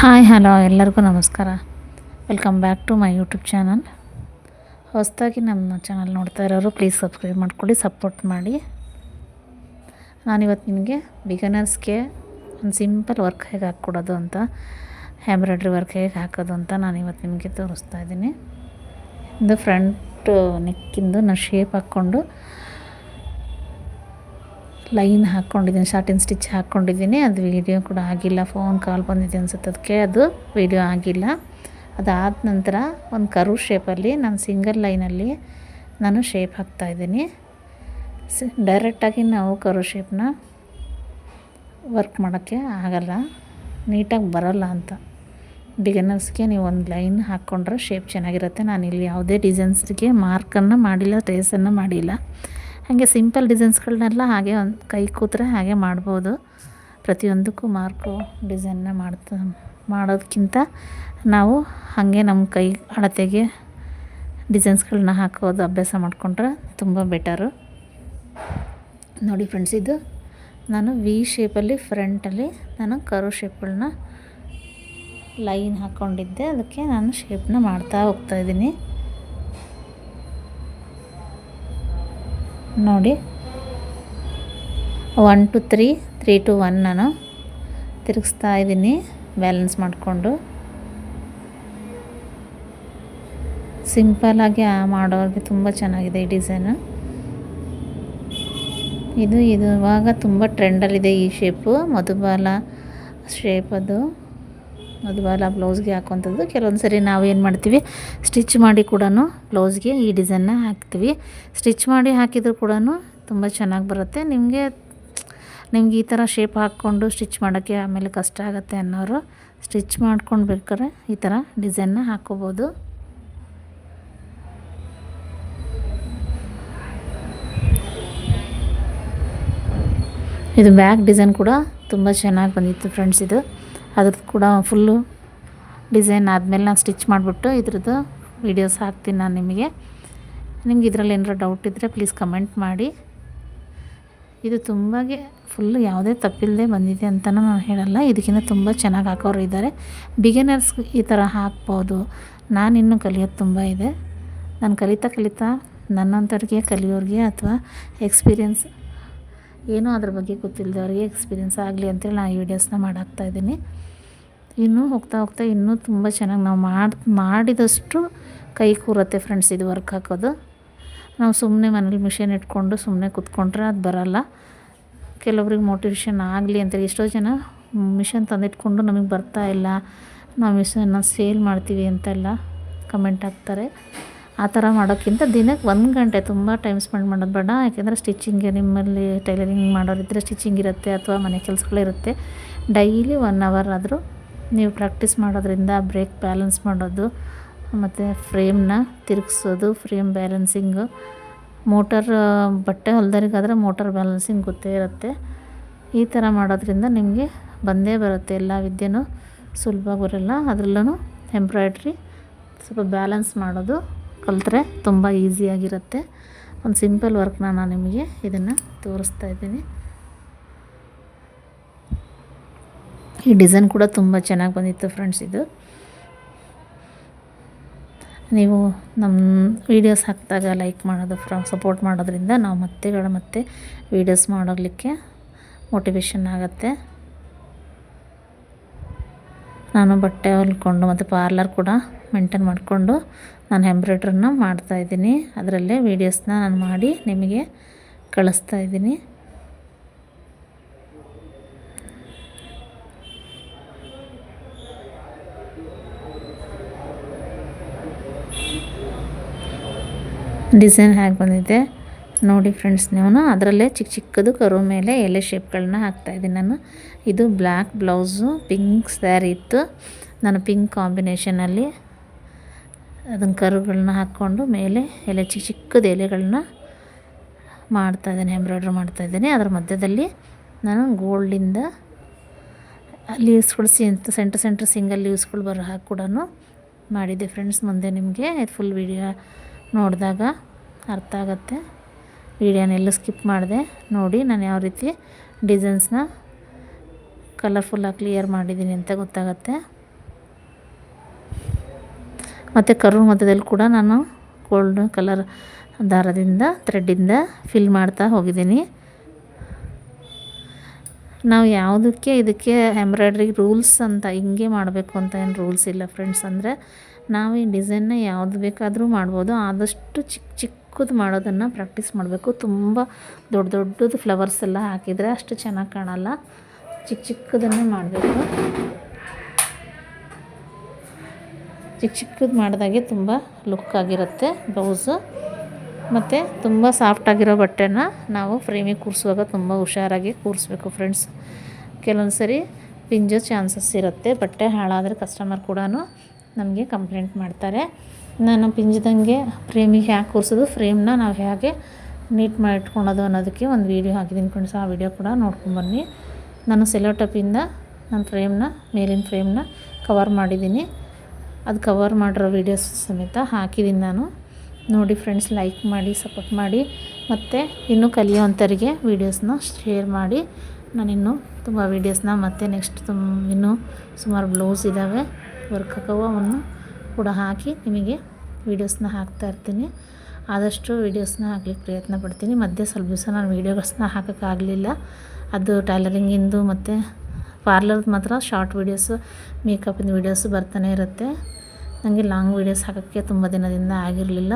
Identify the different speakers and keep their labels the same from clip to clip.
Speaker 1: Hi hello ಎಲ್ಲರಿಗೂ ನಮಸ್ಕಾರ. Welcome back to my YouTube channel. ಹೊಸದಾಗಿ ನಮ್ಮ ಚಾನಲ್ ನೋಡ್ತಾ ಇರೋರು ಪ್ಲೀಸ್ ಸಬ್ಸ್ಕ್ರೈಬ್ ಮಾಡ್ಕೊಳ್ಳಿ, ಸಪೋರ್ಟ್ ಮಾಡಿ. ನಾನಿವತ್ತು ನಿಮಗೆ ಬಿಗನರ್ಸ್ಗೆ ಒಂದು ಸಿಂಪಲ್ ವರ್ಕ್ ಹೇಗೆ ಹಾಕ್ಕೊಡೋದು ಅಂತ, ಎಂಬ್ರಾಯ್ಡ್ರಿ ವರ್ಕ್ ಹೇಗೆ ಹಾಕೋದು ಅಂತ ನಾನಿವತ್ತು ನಿಮಗೆ ತೋರಿಸ್ತಾ ಇದ್ದೀನಿ. ಇದು ಫ್ರಂಟ್ ನೆಕ್ಕಿಂದು ನಾನು ಶೇಪ್ ಹಾಕ್ಕೊಂಡು ಲೈನ್ ಹಾಕ್ಕೊಂಡಿದ್ದೀನಿ, ಶಾರ್ಟಿನ್ ಸ್ಟಿಚ್ ಹಾಕ್ಕೊಂಡಿದ್ದೀನಿ. ಅದು ವೀಡಿಯೋ ಕೂಡ ಆಗಿಲ್ಲ, ಫೋನ್ ಕಾಲ್ ಬಂದಿದೆ ಅನ್ಸುತ್ತೆ, ಅದಕ್ಕೆ ಅದು ವೀಡಿಯೋ ಆಗಿಲ್ಲ. ಅದಾದ ನಂತರ ಒಂದು ಕರ್ವ್ ಶೇಪಲ್ಲಿ ನಾನು ಸಿಂಗಲ್ ಲೈನಲ್ಲಿ ನಾನು ಶೇಪ್ ಹಾಕ್ತಾಯಿದ್ದೀನಿ. ಡೈರೆಕ್ಟಾಗಿ ನಾವು ಕರ್ವ್ ಶೇಪ್ನ ವರ್ಕ್ ಮಾಡೋಕ್ಕೆ ಆಗಲ್ಲ, ನೀಟಾಗಿ ಬರೋಲ್ಲ ಅಂತ. ಬಿಗಿನರ್ಸ್ಗೆ ನೀವು ಒಂದು ಲೈನ್ ಹಾಕ್ಕೊಂಡ್ರೆ ಶೇಪ್ ಚೆನ್ನಾಗಿರುತ್ತೆ. ನಾನಿಲ್ಲಿ ಯಾವುದೇ ಡಿಸೈನ್ಸ್ಗೆ ಮಾರ್ಕನ್ನು ಮಾಡಿಲ್ಲ, ಟ್ರೇಸನ್ನು ಮಾಡಿಲ್ಲ. ಹಾಗೆ ಸಿಂಪಲ್ ಡಿಸೈನ್ಸ್ಗಳನ್ನೆಲ್ಲ ಹಾಗೆ ಒಂದು ಕೈ ಕೂತ್ರೆ ಹಾಗೆ ಮಾಡ್ಬೋದು. ಪ್ರತಿಯೊಂದಕ್ಕೂ ಮಾರ್ಕು ಡಿಸೈನ್ನ ಮಾಡೋದಕ್ಕಿಂತ ನಾವು ಹಾಗೆ ನಮ್ಮ ಕೈ ಅಳತೆಗೆ ಡಿಸೈನ್ಸ್ಗಳನ್ನ ಹಾಕೋದು ಅಭ್ಯಾಸ ಮಾಡಿಕೊಂಡ್ರೆ ತುಂಬ ಬೆಟರು. ನೋಡಿ ಫ್ರೆಂಡ್ಸ್, ಇದು ನಾನು ವಿ ಶೇಪಲ್ಲಿ ಫ್ರಂಟಲ್ಲಿ ನಾನು ಕರ್ವ್ ಶೇಪ್ಗಳನ್ನ ಲೈನ್ ಹಾಕ್ಕೊಂಡಿದ್ದೆ, ಅದಕ್ಕೆ ನಾನು ಶೇಪ್ನ ಮಾಡ್ತಾ ಹೋಗ್ತಾಯಿದ್ದೀನಿ. ನೋಡಿ 1 to 3, 3 to 1 ನಾನು ತಿರುಗಿಸ್ತಾ ಇದ್ದೀನಿ ಬ್ಯಾಲೆನ್ಸ್ ಮಾಡಿಕೊಂಡು. ಸಿಂಪಲಾಗಿ ಮಾಡೋರಿಗೆ ತುಂಬ ಚೆನ್ನಾಗಿದೆ ಈ ಡಿಸೈನು. ಇದು ಇವಾಗ ತುಂಬ ಟ್ರೆಂಡಲ್ಲಿದೆ ಈ ಶೇಪು, ಮಧುಬಾಲ ಶೇಪ್. ಅದು ಮಧುಬಾಲ ಬ್ಲೌಸ್ಗೆ ಹಾಕುವಂಥದ್ದು. ಕೆಲವೊಂದು ಸರಿ ನಾವು ಏನು ಮಾಡ್ತೀವಿ, ಸ್ಟಿಚ್ ಮಾಡಿ ಕೂಡ ಬ್ಲೌಸ್ಗೆ ಈ ಡಿಸೈನ್ನ ಹಾಕ್ತೀವಿ. ಸ್ಟಿಚ್ ಮಾಡಿ ಹಾಕಿದರೂ ಕೂಡ ತುಂಬ ಚೆನ್ನಾಗಿ ಬರುತ್ತೆ. ನಿಮಗೆ ಈ ಥರ ಶೇಪ್ ಹಾಕ್ಕೊಂಡು ಸ್ಟಿಚ್ ಮಾಡೋಕ್ಕೆ ಆಮೇಲೆ ಕಷ್ಟ ಆಗುತ್ತೆ ಅನ್ನೋರು ಸ್ಟಿಚ್ ಮಾಡ್ಕೊಂಡು ಬೇಕಾದ್ರೆ ಈ ಥರ ಡಿಸೈನ್ನ ಹಾಕ್ಕೋಬೋದು. ಇದು ಬ್ಯಾಕ್ ಡಿಸೈನ್ ಕೂಡ ತುಂಬ ಚೆನ್ನಾಗಿ ಬಂದಿತ್ತು ಫ್ರೆಂಡ್ಸ್. ಇದು ಅದ್ರದ್ದು ಕೂಡ ಫುಲ್ಲು ಡಿಸೈನ್ ಆದಮೇಲೆ ನಾನು ಸ್ಟಿಚ್ ಮಾಡಿಬಿಟ್ಟು ಇದ್ರದ್ದು ವೀಡಿಯೋಸ್ ಹಾಕ್ತೀನಿ ನಾನು ನಿಮಗೆ. ನಿಮ್ಗೆ ಇದರಲ್ಲಿ ಏನಾರ ಡೌಟ್ ಇದ್ದರೆ ಪ್ಲೀಸ್ ಕಮೆಂಟ್ ಮಾಡಿ. ಇದು ತುಂಬಾಗೆ ಫುಲ್ಲು ಯಾವುದೇ ತಪ್ಪಿಲ್ಲದೆ ಬಂದಿದೆ ಅಂತ ನಾನು ಹೇಳಲ್ಲ, ಇದಕ್ಕಿಂತ ತುಂಬ ಚೆನ್ನಾಗಿ ಹಾಕೋರು ಇದ್ದಾರೆ. ಬಿಗಿನರ್ಸ್ ಈ ಥರ ಹಾಕ್ಬೋದು. ನಾನಿನ್ನೂ ಕಲಿಯೋದು ತುಂಬ ಇದೆ. ನಾನು ಕಲಿತಾ ನನ್ನಂಥವ್ರಿಗೆ ಕಲಿಯೋರಿಗೆ ಅಥವಾ ಎಕ್ಸ್ಪೀರಿಯೆನ್ಸ್ ಏನೋ ಅದ್ರ ಬಗ್ಗೆ ಗೊತ್ತಿಲ್ಲದವ್ರಿಗೆ ಎಕ್ಸ್ಪೀರಿಯೆನ್ಸ್ ಆಗಲಿ ಅಂತೇಳಿ ನಾನು ಈ ವಿಡಿಯೋಸ್ನ ಮಾಡಾಕ್ತಾಯಿದ್ದೀನಿ. ಇನ್ನೂ ಹೋಗ್ತಾ ಇನ್ನೂ ತುಂಬ ಚೆನ್ನಾಗಿ ನಾವು ಮಾಡಿದಷ್ಟು ಕೈ ಕೂರುತ್ತೆ ಫ್ರೆಂಡ್ಸ್ ಇದು ವರ್ಕ್ ಹಾಕೋದು. ನಾವು ಸುಮ್ಮನೆ ಮನೇಲಿ ಮಿಷಿನ್ ಇಟ್ಕೊಂಡು ಸುಮ್ಮನೆ ಕೂತ್ಕೊಂಡ್ರೆ ಅದು ಬರೋಲ್ಲ. ಕೆಲವ್ರಿಗೆ ಮೋಟಿವೇಶನ್ ಆಗಲಿ ಅಂತೇಳಿ ಎಷ್ಟೋ ಜನ ಮಿಷನ್ ತಂದಿಟ್ಕೊಂಡು ನಮಗೆ ಬರ್ತಾ ಇಲ್ಲ, ನಾವು ಮಿಷನ್ನ ಸೇಲ್ ಮಾಡ್ತೀವಿ ಅಂತೆಲ್ಲ ಕಮೆಂಟ್ ಹಾಕ್ತಾರೆ. ಆ ಥರ ಮಾಡೋಕ್ಕಿಂತ ದಿನಕ್ಕೆ 1 ಗಂಟೆ ತುಂಬ ಟೈಮ್ ಸ್ಪೆಂಡ್ ಮಾಡೋದು ಬೇಡ. ಯಾಕೆಂದರೆ ಸ್ಟಿಚಿಂಗ್ಗೆ ನಿಮ್ಮಲ್ಲಿ ಟೈಲರಿಂಗ್ ಮಾಡೋರಿದ್ದರೆ ಸ್ಟಿಚಿಂಗ್ ಇರುತ್ತೆ ಅಥವಾ ಮನೆ ಕೆಲಸಗಳಿರುತ್ತೆ. ಡೈಲಿ 1 ಅವರ್ ಆದರೂ ನೀವು ಪ್ರಾಕ್ಟೀಸ್ ಮಾಡೋದ್ರಿಂದ ಬ್ರೇಕ್ ಬ್ಯಾಲೆನ್ಸ್ ಮಾಡೋದು ಮತ್ತು ಫ್ರೇಮ್ನ ತಿರುಗಿಸೋದು, ಫ್ರೇಮ್ ಬ್ಯಾಲೆನ್ಸಿಂಗು, ಮೋಟರ್ ಬಟ್ಟೆ ಹೊಲ್ದರಿಗಾದರೆ ಮೋಟರ್ ಬ್ಯಾಲೆನ್ಸಿಂಗ್ ಗೊತ್ತೇ ಇರುತ್ತೆ. ಈ ಥರ ಮಾಡೋದ್ರಿಂದ ನಿಮಗೆ ಬಂದೇ ಬರುತ್ತೆ, ಎಲ್ಲ ವಿದ್ಯೆನೂ ಸುಲಭ ಬರೋಲ್ಲ. ಅದರಲ್ಲೂ ಎಂಬ್ರಾಯ್ಡ್ರಿ ಸ್ವಲ್ಪ ಬ್ಯಾಲೆನ್ಸ್ ಮಾಡೋದು ಕಲಿತ್ರೆ ತುಂಬ ಈಸಿಯಾಗಿರುತ್ತೆ. ಒಂದು ಸಿಂಪಲ್ ವರ್ಕ್ನ ನಾನು ನಿಮಗೆ ಇದನ್ನು ತೋರಿಸ್ತಾ ಇದ್ದೀನಿ. ಈ ಡಿಸೈನ್ ಕೂಡ ತುಂಬ ಚೆನ್ನಾಗಿ ಬಂದಿತ್ತು ಫ್ರೆಂಡ್ಸ್. ಇದು ನೀವು ನಮ್ಮ ವೀಡಿಯೋಸ್ ಹಾಕಿದಾಗ ಲೈಕ್ ಮಾಡೋದು, ಸಪೋರ್ಟ್ ಮಾಡೋದ್ರಿಂದ ನಾವು ಮತ್ತೆ ವೀಡಿಯೋಸ್ ಮಾಡೋಕ್ಕೆ ಮೋಟಿವೇಶನ್ ಆಗುತ್ತೆ. ನಾನು ಬಟ್ಟೆ ಹೊಲ್ಕೊಂಡು ಮತ್ತು ಪಾರ್ಲರ್ ಕೂಡ ಮೇಂಟೈನ್ ಮಾಡಿಕೊಂಡು ನಾನು ಎಂಬ್ರಾಯ್ಡ್ರನ್ನ ಮಾಡ್ತಾಯಿದ್ದೀನಿ. ಅದರಲ್ಲೇ ವೀಡಿಯೋಸ್ನ ನಾನು ಮಾಡಿ ನಿಮಗೆ ಕಳಿಸ್ತಾ ಇದ್ದೀನಿ. ಡಿಸೈನ್ ಹೇಗೆ ಬಂದಿದೆ ನೋಡಿ ಫ್ರೆಂಡ್ಸ್. ನೀವು ಅದರಲ್ಲೇ ಚಿಕ್ಕದು ಕರು ಮೇಲೆ ಎಲೆ ಶೇಪ್ಗಳನ್ನ ಹಾಕ್ತಾಯಿದ್ದೀನಿ ನಾನು. ಇದು ಬ್ಲ್ಯಾಕ್ ಬ್ಲೌಸು, ಪಿಂಕ್ ಸ್ಯಾರಿ ಇತ್ತು. ನಾನು ಪಿಂಕ್ ಕಾಂಬಿನೇಷನಲ್ಲಿ ಅದನ್ನು ಕರುಗಳನ್ನ ಹಾಕ್ಕೊಂಡು ಮೇಲೆ ಎಲೆ ಚಿಕ್ಕದು ಎಲೆಗಳನ್ನ ಮಾಡ್ತಾಯಿದ್ದೀನಿ, ಎಂಬ್ರಾಯ್ಡ್ರಿ ಮಾಡ್ತಾಯಿದ್ದೀನಿ. ಅದರ ಮಧ್ಯದಲ್ಲಿ ನಾನು ಗೋಲ್ಡಿಂದ ಲೀವ್ಸ್ಗಳು ಸೆಂಟ್ರ್ ಸಿಂಗಲ್ ಲೀವ್ಸ್ಗಳು ಬರೋ ಹಾಕಿ ಕೂಡ ಮಾಡಿದ್ದೆ ಫ್ರೆಂಡ್ಸ್. ಮುಂದೆ ನಿಮಗೆ ಫುಲ್ ವಿಡಿಯೋ ನೋಡಿದಾಗ ಅರ್ಥ ಆಗುತ್ತೆ. ವಿಡಿಯೋನೆಲ್ಲ ಸ್ಕಿಪ್ ಮಾಡಿದೆ ನೋಡಿ, ನಾನು ಯಾವ ರೀತಿ ಡಿಸೈನ್ಸ್ನ ಕಲರ್ಫುಲ್ಲಾಗಿ ಕ್ಲಿಯರ್ ಮಾಡಿದ್ದೀನಿ ಅಂತ ಗೊತ್ತಾಗುತ್ತೆ. ಮತ್ತು ಕರು ಮಧ್ಯದಲ್ಲಿ ಕೂಡ ನಾನು ಗೋಲ್ಡ್ ಕಲರ್ ದಾರದಿಂದ ಥ್ರೆಡ್ಡಿಂದ ಫಿಲ್ ಮಾಡ್ತಾ ಹೋಗಿದ್ದೀನಿ. ನಾವು ಯಾವುದಕ್ಕೆ ಇದಕ್ಕೆ ಎಂಬ್ರಾಯ್ಡ್ರಿಗೆ ರೂಲ್ಸ್ ಅಂತ ಹಿಂಗೆ ಮಾಡಬೇಕು ಅಂತ ಏನು ರೂಲ್ಸ್ ಇಲ್ಲ ಫ್ರೆಂಡ್ಸ್. ಅಂದರೆ ನಾವು ಈ ಡಿಸೈನ್ನ ಯಾವುದು ಬೇಕಾದರೂ ಮಾಡ್ಬೋದು. ಆದಷ್ಟು ಚಿಕ್ಕದು ಮಾಡೋದನ್ನು ಪ್ರಾಕ್ಟೀಸ್ ಮಾಡಬೇಕು. ತುಂಬ ದೊಡ್ಡದು ಫ್ಲವರ್ಸ್ ಎಲ್ಲ ಹಾಕಿದರೆ ಅಷ್ಟು ಚೆನ್ನಾಗಿ ಕಾಣಲ್ಲ. ಚಿಕ್ಕದನ್ನೇ ಮಾಡಬೇಕು. ಚಿಕ್ಕದು ಮಾಡಿದಾಗೆ ತುಂಬ ಲುಕ್ ಆಗಿರುತ್ತೆ ಬ್ಲೌಸು. ಮತ್ತು ತುಂಬ ಸಾಫ್ಟಾಗಿರೋ ಬಟ್ಟೆನ ನಾವು ಫ್ರೇಮಿಗೆ ಕೂರಿಸುವಾಗ ತುಂಬ ಹುಷಾರಾಗಿ ಕೂರಿಸ್ಬೇಕು ಫ್ರೆಂಡ್ಸ್. ಕೆಲವೊಂದು ಸರಿ ಪಿಂಜೋ ಚಾನ್ಸಸ್ ಇರುತ್ತೆ. ಬಟ್ಟೆ ಹಾಳಾದರೆ ಕಸ್ಟಮರ್ ಕೂಡ ನಮಗೆ ಕಂಪ್ಲೇಂಟ್ ಮಾಡ್ತಾರೆ. ನಾನು ಪಿಂಜ್ದಂಗೆ ಫ್ರೇಮಿಗೆ ಹೇಗೆ ಕೂರಿಸೋದು, ಫ್ರೇಮ್ನ ನಾವು ಹೇಗೆ ನೀಟ್ ಮಾಡಿ ಇಟ್ಕೊಳೋದು ಅನ್ನೋದಕ್ಕೆ ಒಂದು ವೀಡಿಯೋ ಹಾಕಿದ್ದೀನಿ ಫ್ರೆಂಡ್ಸ್. ಆ ವಿಡಿಯೋ ಕೂಡ ನೋಡ್ಕೊಂಬನ್ನಿ. ನಾನು ಸೆಲೋ ಟೇಪಿಂದ ನನ್ನ ಫ್ರೇಮ್ನ, ಮೇಲಿನ ಫ್ರೇಮ್ನ ಕವರ್ ಮಾಡಿದ್ದೀನಿ. ಅದು ಕವರ್ ಮಾಡಿರೋ ವೀಡಿಯೋಸ್ ಸಮೇತ ಹಾಕಿದ್ದೀನಿ ನಾನು. ನೋಡಿ ಫ್ರೆಂಡ್ಸ್, ಲೈಕ್ ಮಾಡಿ, ಸಪೋರ್ಟ್ ಮಾಡಿ. ಮತ್ತು ಇನ್ನೂ ಕಲಿಯೋವಂಥವ್ರಿಗೆ ವೀಡಿಯೋಸ್ನ ಶೇರ್ ಮಾಡಿ. ನಾನಿನ್ನೂ ತುಂಬ ವೀಡಿಯೋಸ್ನ ಮತ್ತು ನೆಕ್ಸ್ಟ್ ಇನ್ನೂ ಸುಮಾರು ಬ್ಲೌಸ್ ಇದ್ದಾವೆ, ವರ್ಕ್ ಅವನ್ನು ಕೂಡ ಹಾಕಿ ನಿಮಗೆ ವೀಡಿಯೋಸ್ನ ಹಾಕ್ತಾಯಿರ್ತೀನಿ. ಆದಷ್ಟು ವೀಡಿಯೋಸ್ನ ಹಾಕ್ಲಿಕ್ಕೆ ಪ್ರಯತ್ನ ಪಡ್ತೀನಿ. ಮಧ್ಯೆ ಸ್ವಲ್ಪ ದಿವಸ ನಾನು ವೀಡಿಯೋಸ್ನ ಹಾಕೋಕ್ಕಾಗಲಿಲ್ಲ. ಅದು ಟೈಲರಿಂಗಿಂದು ಮತ್ತು ಪಾರ್ಲರ್ದು ಮಾತ್ರ ಶಾರ್ಟ್ ವೀಡಿಯೋಸು, ಮೇಕಪ್ಪಿಂದು ವೀಡಿಯೋಸು ಬರ್ತಾನೆ ಇರುತ್ತೆ. ನನಗೆ ಲಾಂಗ್ ವೀಡಿಯೋಸ್ ಹಾಕೋಕ್ಕೆ ತುಂಬ ದಿನದಿಂದ ಆಗಿರಲಿಲ್ಲ.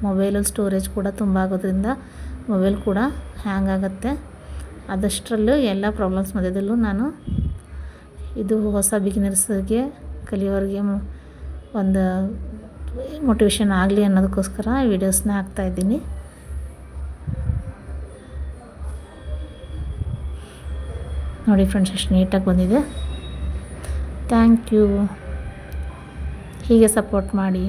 Speaker 1: ಮೊಬೈಲಲ್ಲಿ ಸ್ಟೋರೇಜ್ ಕೂಡ ತುಂಬ ಆಗೋದ್ರಿಂದ ಮೊಬೈಲ್ ಕೂಡ ಹ್ಯಾಂಗ್ ಆಗುತ್ತೆ. ಅದಷ್ಟರಲ್ಲೂ ಎಲ್ಲ ಪ್ರಾಬ್ಲಮ್ಸ್ ಮಧ್ಯದಲ್ಲೂ ನಾನು ಇದು ಹೊಸ ಬಿಗಿನರ್ಸ್ಗೆ, ಕಲಿಯೋರಿಗೆ ಒಂದು ಮೋಟಿವೇಶನ್ ಆಗಲಿ ಅನ್ನೋದಕ್ಕೋಸ್ಕರ ವೀಡಿಯೋಸ್ನ ಹಾಕ್ತಾಯಿದ್ದೀನಿ. ನೋಡಿ ಫ್ರೆಂಡ್ಸ್, ಎಷ್ಟು ನೀಟಾಗಿ ಬಂದಿದೆ. Thank you. ಹೀಗೆ ಸಪೋರ್ಟ್ ಮಾಡಿ.